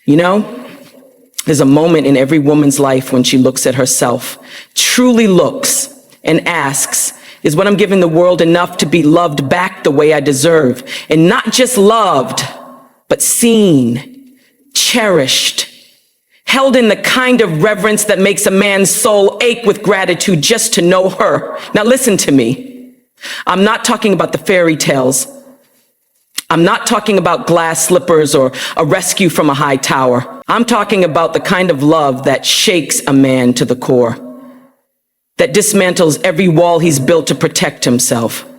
You know, there's a moment in every woman's life when she looks at herself, truly looks and asks, is what I'm giving the world enough to be loved back the way I deserve? And not just loved, but seen, cherished, held in the kind of reverence that makes a man's soul ache with gratitude just to know her. Now listen to me. I'm not talking about the fairy tales. I'm not talking about glass slippers or a rescue from a high tower. I'm talking about the kind of love that shakes a man to the core, that dismantles every wall he's built to protect himself,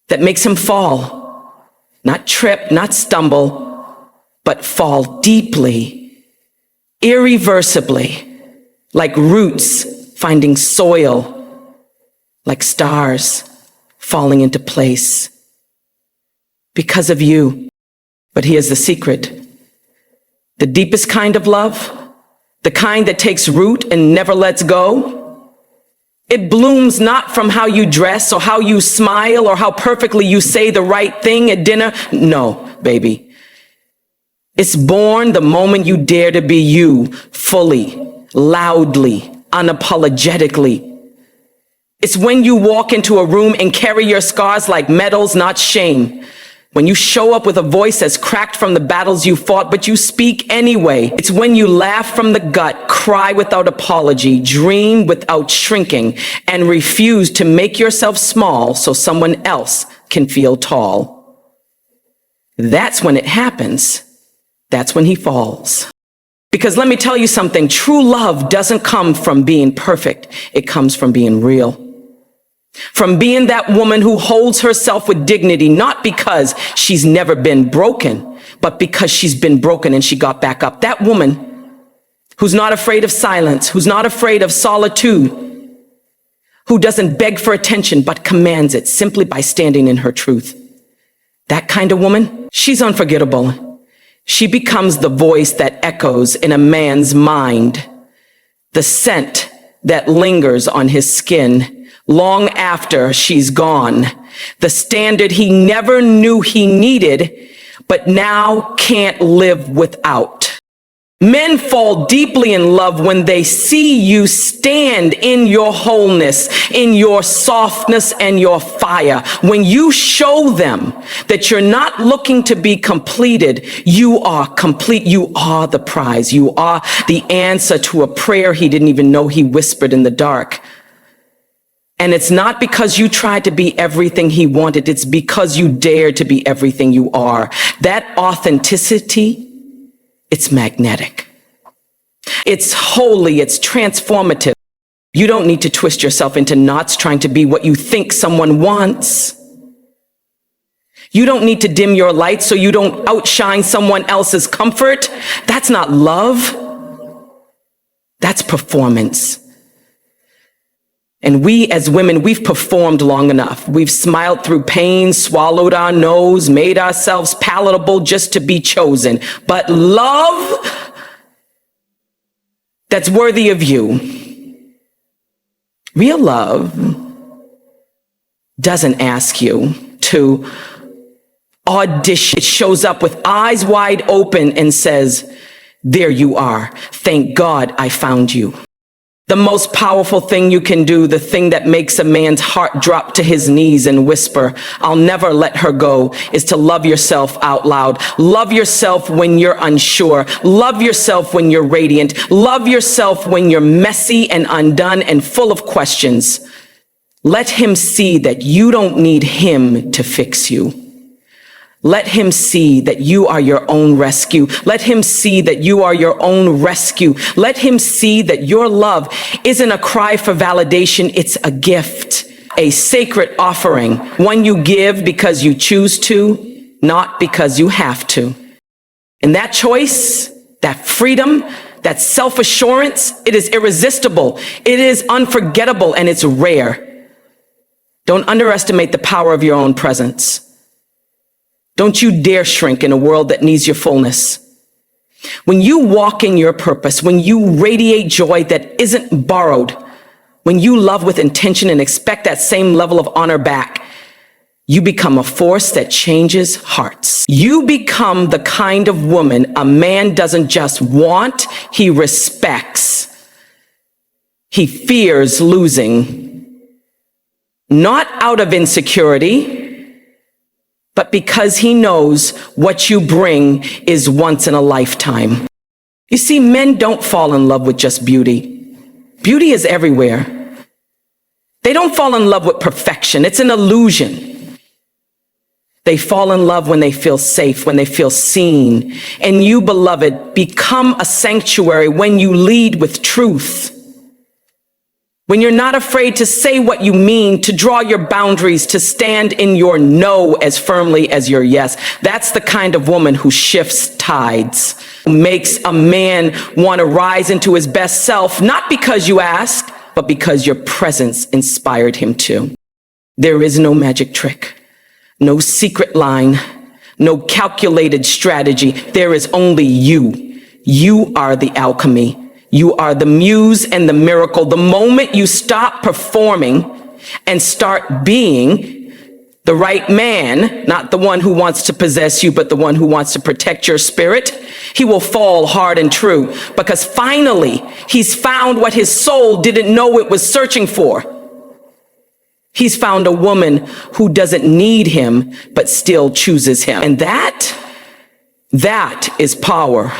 that makes him fall, not trip, not stumble, but fall deeply, irreversibly, like roots finding soil, like stars falling into place. Because of you. But here's the secret. The deepest kind of love, the kind that takes root and never lets go, it blooms not from how you dress or how you smile or how perfectly you say the right thing at dinner. No, baby. It's born the moment you dare to be you, fully, loudly, unapologetically. It's when you walk into a room and carry your scars like medals, not shame. When you show up with a voice that's cracked from the battles you fought, but you speak anyway. It's when you laugh from the gut, cry without apology, dream without shrinking, and refuse to make yourself small so someone else can feel tall. That's when it happens. That's when he falls. Because let me tell you something, true love doesn't come from being perfect. It comes from being real. From being that woman who holds herself with dignity, not because she's never been broken, but because she's been broken and she got back up. That woman who's not afraid of silence, who's not afraid of solitude, who doesn't beg for attention, but commands it simply by standing in her truth. That kind of woman, she's unforgettable. She becomes the voice that echoes in a man's mind, the scent that lingers on his skin long after she's gone, the standard he never knew he needed, but now can't live without. Men fall deeply in love when they see you stand in your wholeness, in your softness and your fire. When you show them that you're not looking to be completed, you are complete. You are the prize. You are the answer to a prayer he didn't even know he whispered in the dark. And it's not because you tried to be everything he wanted. It's because you dared to be everything you are. That authenticity, it's magnetic. It's holy. It's transformative. You don't need to twist yourself into knots trying to be what you think someone wants. You don't need to dim your light so you don't outshine someone else's comfort. That's not love. That's performance. And we as women, we've performed long enough. We've smiled through pain, swallowed our nose, made ourselves palatable just to be chosen. But love that's worthy of you, real love, doesn't ask you to audition. It shows up with eyes wide open and says, there you are. Thank God I found you. The most powerful thing you can do, the thing that makes a man's heart drop to his knees and whisper, I'll never let her go, is to love yourself out loud. Love yourself when you're unsure. Love yourself when you're radiant. Love yourself when you're messy and undone and full of questions. Let him see that you don't need him to fix you. Let him see that you are your own rescue. Let him see that you are your own rescue. Let him see that your love isn't a cry for validation. It's a gift, a sacred offering, one you give because you choose to, not because you have to. And that choice, that freedom, that self-assurance, it is irresistible. It is unforgettable and it's rare. Don't underestimate the power of your own presence. Don't you dare shrink in a world that needs your fullness. When you walk in your purpose, when you radiate joy that isn't borrowed, when you love with intention and expect that same level of honor back, You become a force that changes hearts. You become the kind of woman a man doesn't just want, he respects. He fears losing. Not out of insecurity, but because he knows what you bring is once in a lifetime. You see, men don't fall in love with just beauty. Beauty is everywhere. They don't fall in love with perfection. It's an illusion. They fall in love when they feel safe, when they feel seen. And you, beloved, become a sanctuary when you lead with truth. When you're not afraid to say what you mean, to draw your boundaries, to stand in your no as firmly as your yes. That's the kind of woman who shifts tides, who makes a man want to rise into his best self, not because you ask, but because your presence inspired him to. There is no magic trick. No secret line, no calculated strategy. There is only you. You are the alchemy. You are the muse and the miracle. The moment you stop performing and start being the right man, not the one who wants to possess you, but the one who wants to protect your spirit, he will fall hard and true, because finally he's found what his soul didn't know it was searching for. He's found a woman who doesn't need him, but still chooses him. And that is power.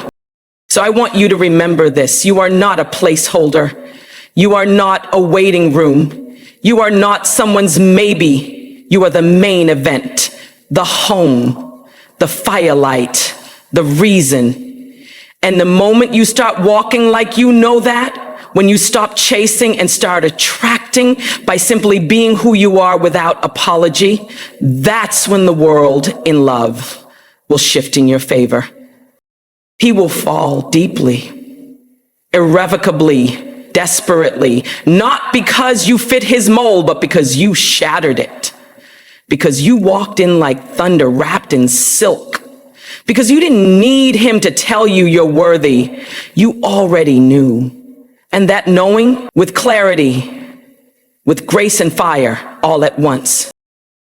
So I want you to remember this. You are not a placeholder. You are not a waiting room. You are not someone's maybe. You are the main event, the home, the firelight, the reason. And the moment you start walking like you know that, when you stop chasing and start attracting by simply being who you are without apology, that's when the world in love will shift in your favor. He will fall deeply, irrevocably, desperately, not because you fit his mold, but because you shattered it, because you walked in like thunder wrapped in silk, because you didn't need him to tell you you're worthy. You already knew. And that knowing with clarity, with grace and fire all at once.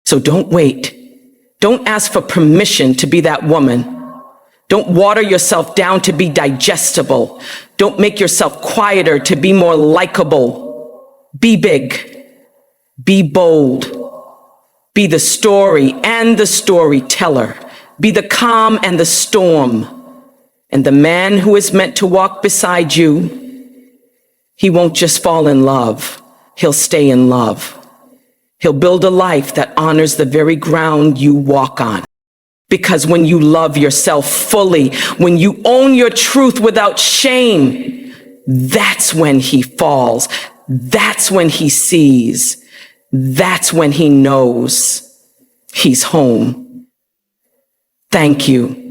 So don't wait. Don't ask for permission to be that woman. Don't water yourself down to be digestible. Don't make yourself quieter to be more likable. Be big. Be bold. Be the story and the storyteller. Be the calm and the storm. And the man who is meant to walk beside you, he won't just fall in love. He'll stay in love. He'll build a life that honors the very ground you walk on. Because when you love yourself fully, when you own your truth without shame, that's when he falls. That's when he sees. That's when he knows he's home. Thank you.